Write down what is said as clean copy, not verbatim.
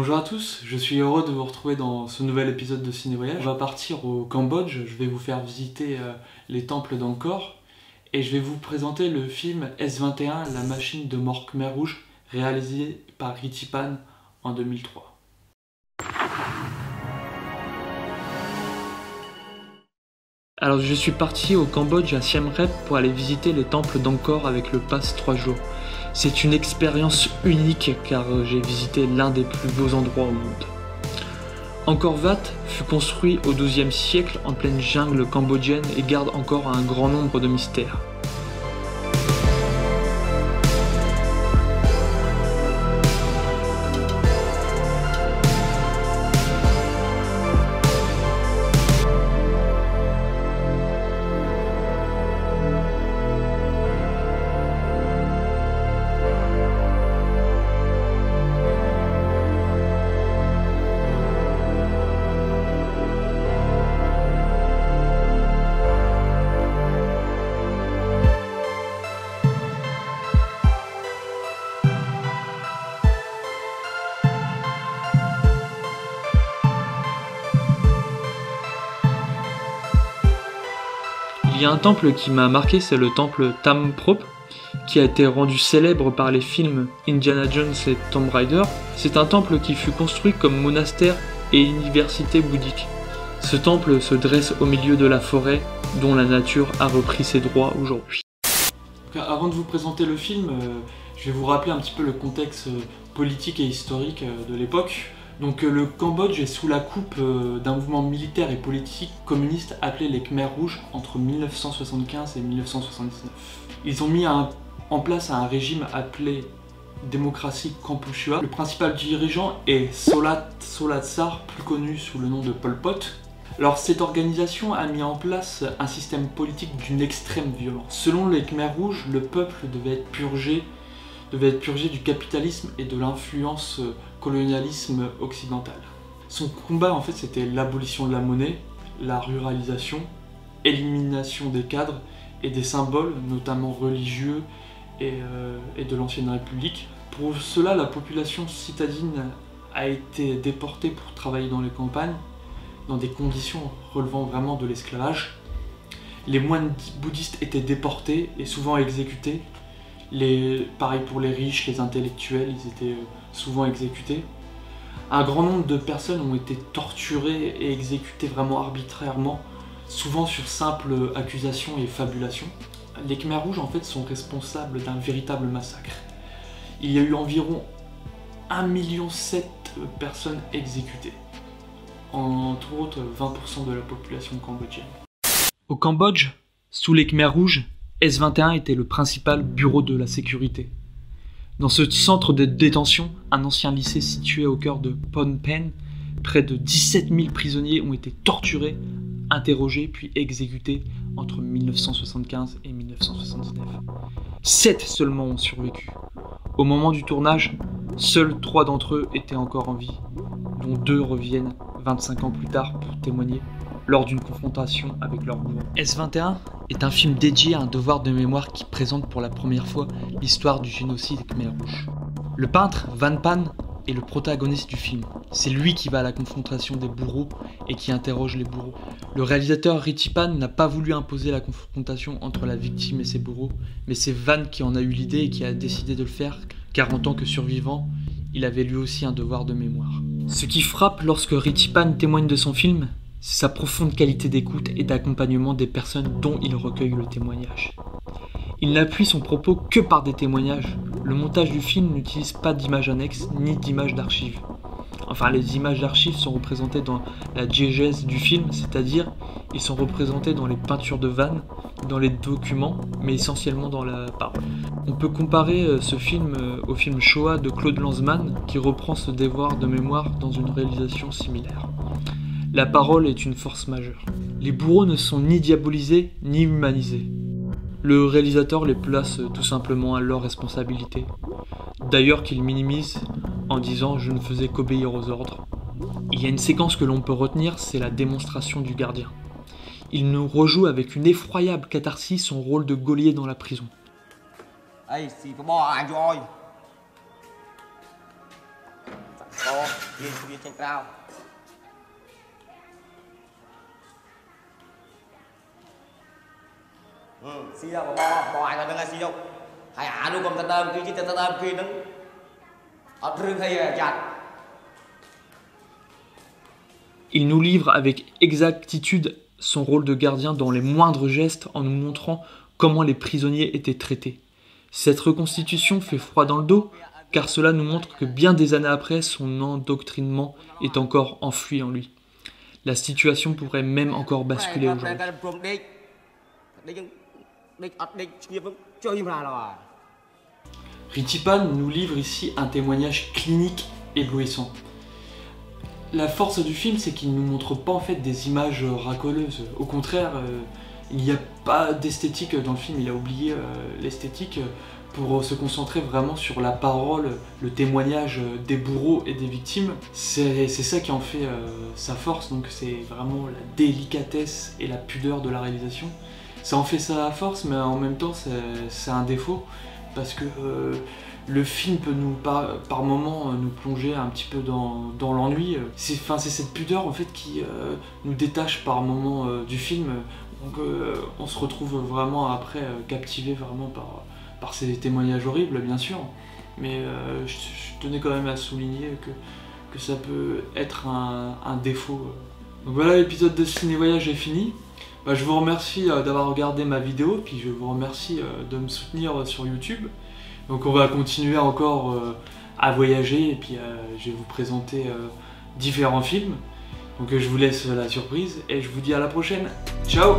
Bonjour à tous, je suis heureux de vous retrouver dans ce nouvel épisode de Ciné Voyage. On va partir au Cambodge, je vais vous faire visiter les temples d'Angkor et je vais vous présenter le film S21, la machine de mort Khmer Rouge, réalisé par Ritipan en 2003. Alors je suis parti au Cambodge à Siem Reap pour aller visiter les temples d'Angkor avec le pass 3 jours. C'est une expérience unique car j'ai visité l'un des plus beaux endroits au monde. Angkor Wat fut construit au XIIe siècle en pleine jungle cambodgienne et garde encore un grand nombre de mystères. Il y a un temple qui m'a marqué, c'est le temple Tam Prop, qui a été rendu célèbre par les films Indiana Jones et Tomb Raider. C'est un temple qui fut construit comme monastère et université bouddhique. Ce temple se dresse au milieu de la forêt, dont la nature a repris ses droits aujourd'hui. Avant de vous présenter le film, je vais vous rappeler un petit peu le contexte politique et historique de l'époque. Donc le Cambodge est sous la coupe d'un mouvement militaire et politique communiste appelé les Khmers Rouges entre 1975 et 1979. Ils ont mis en place un régime appelé démocratie Kampuchea. Le principal dirigeant est Solat Solatsar, plus connu sous le nom de Pol Pot. Alors cette organisation a mis en place un système politique d'une extrême violence. Selon les Khmers Rouges, le peuple devait être purgé du capitalisme et de l'influence colonialisme occidental. Son combat en fait c'était l'abolition de la monnaie, la ruralisation, élimination des cadres et des symboles, notamment religieux et de l'ancienne République. Pour cela, la population citadine a été déportée pour travailler dans les campagnes, dans des conditions relevant vraiment de l'esclavage. Les moines bouddhistes étaient déportés et souvent exécutés. Pareil pour les riches, les intellectuels, ils étaient souvent exécutés. Un grand nombre de personnes ont été torturées et exécutées vraiment arbitrairement, souvent sur simple accusation et fabulation. Les Khmers Rouges en fait sont responsables d'un véritable massacre. Il y a eu environ 1,7 million de personnes exécutées, entre autres 20% de la population cambodgienne. Au Cambodge, sous les Khmers Rouges, S21 était le principal bureau de la sécurité. Dans ce centre de détention, un ancien lycée situé au cœur de Phnom Penh, près de 17 000 prisonniers ont été torturés, interrogés puis exécutés entre 1975 et 1979. 7 seulement ont survécu. Au moment du tournage, seuls 3 d'entre eux étaient encore en vie, dont 2 reviennent 25 ans plus tard pour témoigner lors d'une confrontation avec leur bourreau. S21 est un film dédié à un devoir de mémoire qui présente pour la première fois l'histoire du génocide Khmer Rouge. Le peintre Van Pan est le protagoniste du film. C'est lui qui va à la confrontation des bourreaux et qui interroge les bourreaux. Le réalisateur Ritipan n'a pas voulu imposer la confrontation entre la victime et ses bourreaux, mais c'est Van qui en a eu l'idée et qui a décidé de le faire, car en tant que survivant, il avait lui aussi un devoir de mémoire. Ce qui frappe lorsque Ritipan témoigne de son film, c'est sa profonde qualité d'écoute et d'accompagnement des personnes dont il recueille le témoignage. Il n'appuie son propos que par des témoignages. Le montage du film n'utilise pas d'images annexes ni d'images d'archives. Enfin, les images d'archives sont représentées dans la diégèse du film, c'est-à-dire ils sont représentés dans les peintures de Van, dans les documents, mais essentiellement dans la parole. On peut comparer ce film au film Shoah de Claude Lanzmann, qui reprend ce devoir de mémoire dans une réalisation similaire. La parole est une force majeure. Les bourreaux ne sont ni diabolisés ni humanisés. Le réalisateur les place tout simplement à leur responsabilité. D'ailleurs qu'il minimise en disant « je ne faisais qu'obéir aux ordres ». Il y a une séquence que l'on peut retenir, c'est la démonstration du gardien. Il nous rejoue avec une effroyable catharsis son rôle de geôlier dans la prison. Il nous livre avec exactitude son rôle de gardien dans les moindres gestes en nous montrant comment les prisonniers étaient traités. Cette reconstitution fait froid dans le dos, car cela nous montre que bien des années après, son endoctrinement est encore enfoui en lui. La situation pourrait même encore basculer aujourd'hui. Ritipan nous livre ici un témoignage clinique éblouissant. La force du film, c'est qu'il ne nous montre pas en fait des images racoleuses. Au contraire, il n'y a pas d'esthétique dans le film, il a oublié l'esthétique pour se concentrer vraiment sur la parole, le témoignage des bourreaux et des victimes. C'est ça qui en fait sa force, donc c'est vraiment la délicatesse et la pudeur de la réalisation. Ça en fait sa force, mais en même temps c'est un défaut, parce que le film peut par moments nous plonger un petit peu dans l'ennui. C'est cette pudeur en fait qui nous détache par moments du film. Donc on se retrouve vraiment après captivé vraiment par ces témoignages horribles, bien sûr. Mais je tenais quand même à souligner que ça peut être un défaut. Donc voilà, l'épisode de Ciné Voyage est fini. Je vous remercie d'avoir regardé ma vidéo, puis je vous remercie de me soutenir sur YouTube. Donc on va continuer encore à voyager, et puis je vais vous présenter différents films. Donc je vous laisse la surprise, et je vous dis à la prochaine. Ciao!